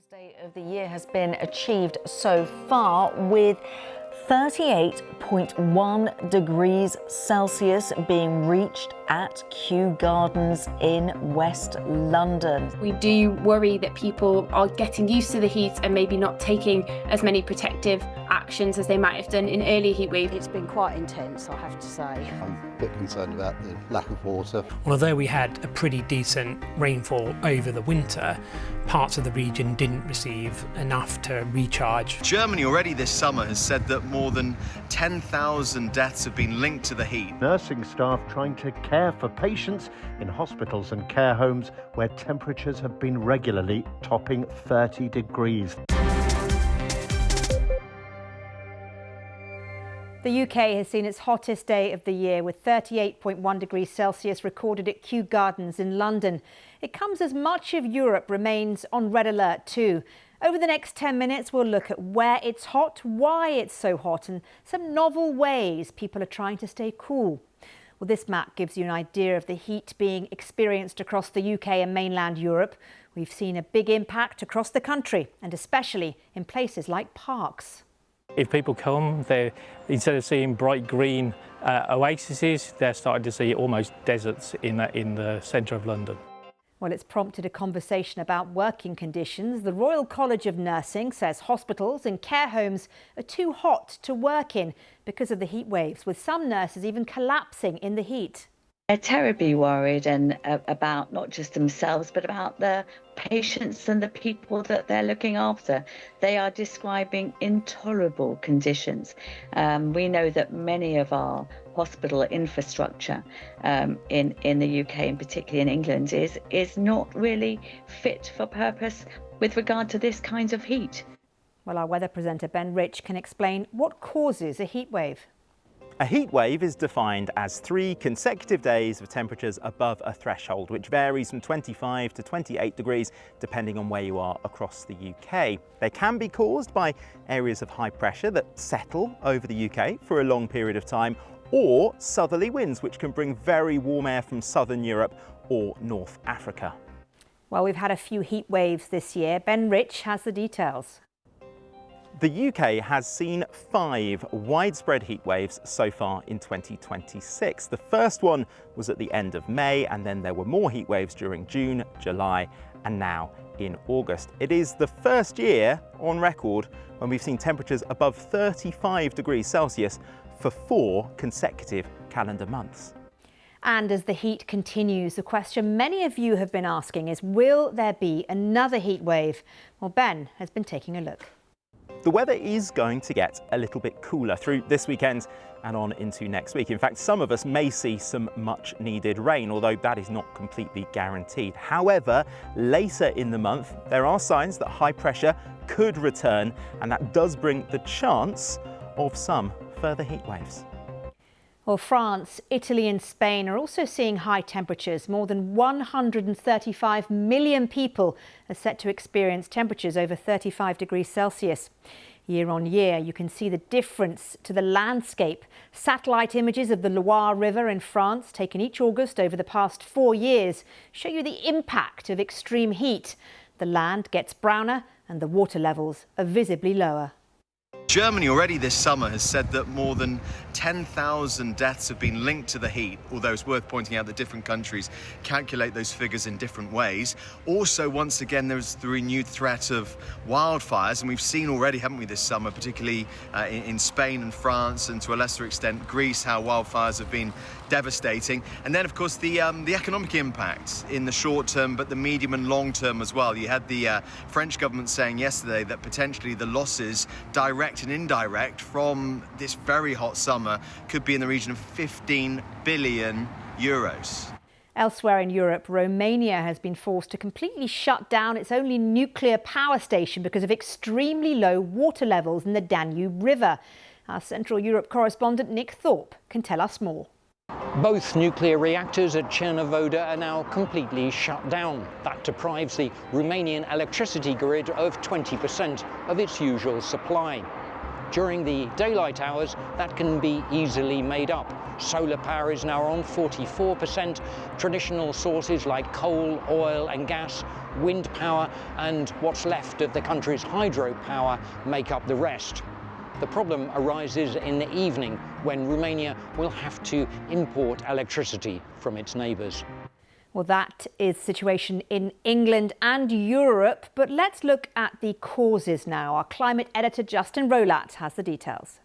State of the year has been achieved so far, with 38.1 degrees Celsius being reached at Kew Gardens in West London. We do worry that people are getting used to the heat and maybe not taking as many protective actions as they might have done in earlier heat waves. It's been quite intense, I have to say. I'm a bit concerned about the lack of water. Although we had a pretty decent rainfall over the winter, parts of the region didn't receive enough to recharge. Germany already this summer has said that more than 10,000 deaths have been linked to the heat. Nursing staff trying to care for patients in hospitals and care homes where temperatures have been regularly topping 30 degrees. The UK has seen its hottest day of the year, with 38.1 degrees Celsius recorded at Kew Gardens in London. It comes as much of Europe remains on red alert too. Over the next 10 minutes, we'll look at where it's hot, why it's so hot, and some novel ways people are trying to stay cool. Well, this map gives you an idea of the heat being experienced across the UK and mainland Europe. We've seen a big impact across the country, and especially in places like parks. If people come, instead of seeing bright green oases, they're starting to see almost deserts in the centre of London. Well, it's prompted a conversation about working conditions. The Royal College of Nursing says hospitals and care homes are too hot to work in because of the heat waves, with some nurses even collapsing in the heat. They're terribly worried and about not just themselves, but about the patients and the people that they're looking after. They are describing intolerable conditions. We know that many of our hospital infrastructure in the UK, and particularly in England, is not really fit for purpose with regard to this kind of heat. Well, our weather presenter Ben Rich can explain what causes a heat wave. A heat wave is defined as 3 consecutive days of temperatures above a threshold, which varies from 25 to 28 degrees depending on where you are across the UK. They can be caused by areas of high pressure that settle over the UK for a long period of time, or southerly winds, which can bring very warm air from southern Europe or North Africa. Well, we've had a few heat waves this year. Ben Rich has the details. The UK has seen 5 widespread heat waves so far in 2026. The first one was at the end of May, and then there were more heat waves during June, July, and now in August. It is the first year on record when we've seen temperatures above 35 degrees Celsius for 4 consecutive calendar months. And as the heat continues, the question many of you have been asking is, will there be another heat wave? Well, Ben has been taking a look. The weather is going to get a little bit cooler through this weekend and on into next week. In fact, some of us may see some much needed rain, although that is not completely guaranteed. However, later in the month, there are signs that high pressure could return, and that does bring the chance of some further heat waves. Well, France, Italy and Spain are also seeing high temperatures. More than 135 million people are set to experience temperatures over 35 degrees Celsius. Year on year, you can see the difference to the landscape. Satellite images of the Loire River in France, taken each August over the past 4 years, show you the impact of extreme heat. The land gets browner and the water levels are visibly lower. Germany already this summer has said that more than 10,000 deaths have been linked to the heat, although it's worth pointing out that different countries calculate those figures in different ways. Also, once again, there's the renewed threat of wildfires, and we've seen already, haven't we, this summer, particularly in Spain and France, and to a lesser extent Greece, how wildfires have been devastating. And then, of course, the economic impact in the short term, but the medium and long term as well. You had the French government saying yesterday that potentially the losses, direct and indirect, from this very hot summer could be in the region of 15 billion euros. Elsewhere in Europe, Romania has been forced to completely shut down its only nuclear power station because of extremely low water levels in the Danube River. Our Central Europe correspondent Nick Thorpe can tell us more. Both nuclear reactors at Cernavodă are now completely shut down. That deprives the Romanian electricity grid of 20% of its usual supply. During the daylight hours, that can be easily made up. Solar power is now on 44%. Traditional sources like coal, oil and gas, wind power and what's left of the country's hydropower make up the rest. The problem arises in the evening when Romania will have to import electricity from its neighbours. Well, that is the situation in England and Europe, but let's look at the causes now. Our climate editor Justin Rolat has the details.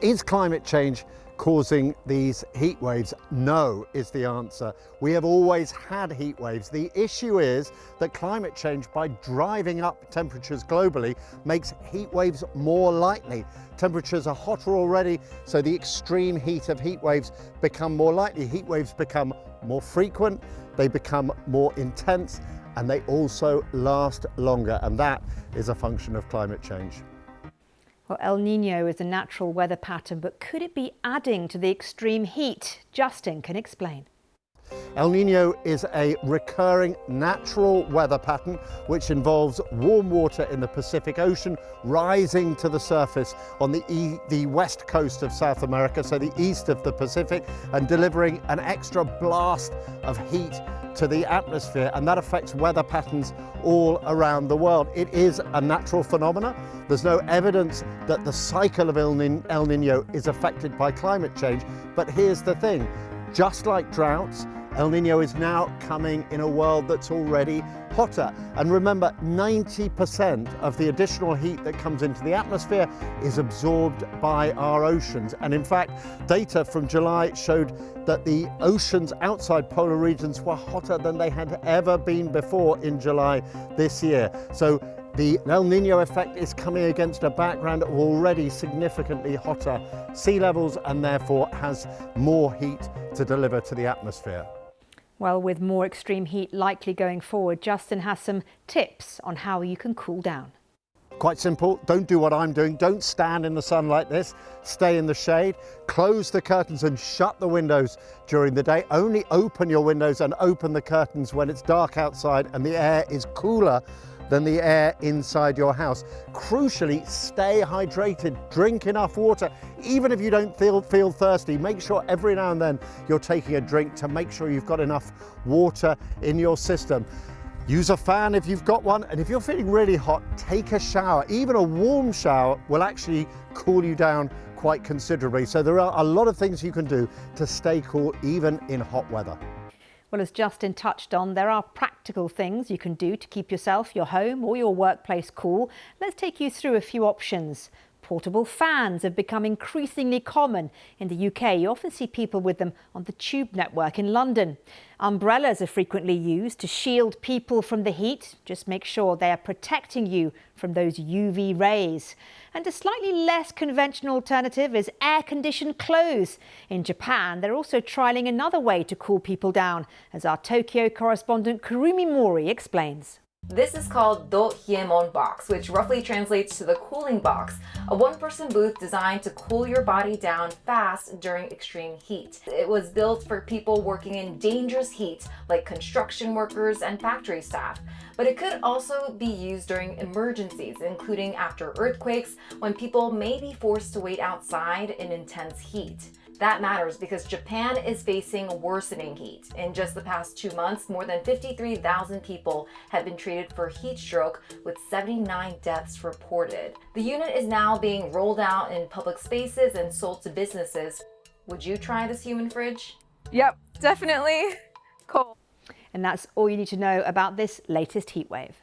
Is climate change causing these heat waves? No is the answer. We have always had heat waves. The issue is that climate change, by driving up temperatures globally, makes heat waves more likely. Temperatures are hotter already, so the extreme heat of heat waves become more likely. Heat waves become more frequent, they become more intense, and they also last longer, and that is a function of climate change. Well, El Niño is a natural weather pattern, but could it be adding to the extreme heat? Justin can explain. El Niño is a recurring natural weather pattern which involves warm water in the Pacific Ocean rising to the surface on the west coast of South America, so the east of the Pacific, and delivering an extra blast of heat to the atmosphere, and that affects weather patterns all around the world. It is a natural phenomenon. There's no evidence that the cycle of El Niño is affected by climate change, but here's the thing, just like droughts, El Niño is now coming in a world that's already hotter. And remember, 90% of the additional heat that comes into the atmosphere is absorbed by our oceans. And in fact, data from July showed that the oceans outside polar regions were hotter than they had ever been before in July this year. So the El Niño effect is coming against a background of already significantly hotter sea levels, and therefore has more heat to deliver to the atmosphere. Well, with more extreme heat likely going forward, Justin has some tips on how you can cool down. Quite simple, don't do what I'm doing. Don't stand in the sun like this, stay in the shade, close the curtains and shut the windows during the day. Only open your windows and open the curtains when it's dark outside and the air is cooler than the air inside your house. Crucially, stay hydrated, drink enough water. Even if you don't feel thirsty, make sure every now and then you're taking a drink to make sure you've got enough water in your system. Use a fan if you've got one, and if you're feeling really hot, take a shower. Even a warm shower will actually cool you down quite considerably. So there are a lot of things you can do to stay cool even in hot weather. Well, as Justin touched on, there are practical things you can do to keep yourself, your home or your workplace cool. Let's take you through a few options. Portable fans have become increasingly common. In the UK, you often see people with them on the Tube network in London. Umbrellas are frequently used to shield people from the heat. Just make sure they are protecting you from those UV rays. And a slightly less conventional alternative is air-conditioned clothes. In Japan, they're also trialling another way to cool people down, as our Tokyo correspondent Kurumi Mori explains. This is called Do Hyemon Box, which roughly translates to the cooling box, a one-person booth designed to cool your body down fast during extreme heat. It was built for people working in dangerous heat, like construction workers and factory staff. But it could also be used during emergencies, including after earthquakes, when people may be forced to wait outside in intense heat. That matters because Japan is facing worsening heat. In just the past 2 months, more than 53,000 people have been treated for heat stroke, with 79 deaths reported. The unit is now being rolled out in public spaces and sold to businesses. Would you try this human fridge? Yep, definitely. Cool. And that's all you need to know about this latest heat wave.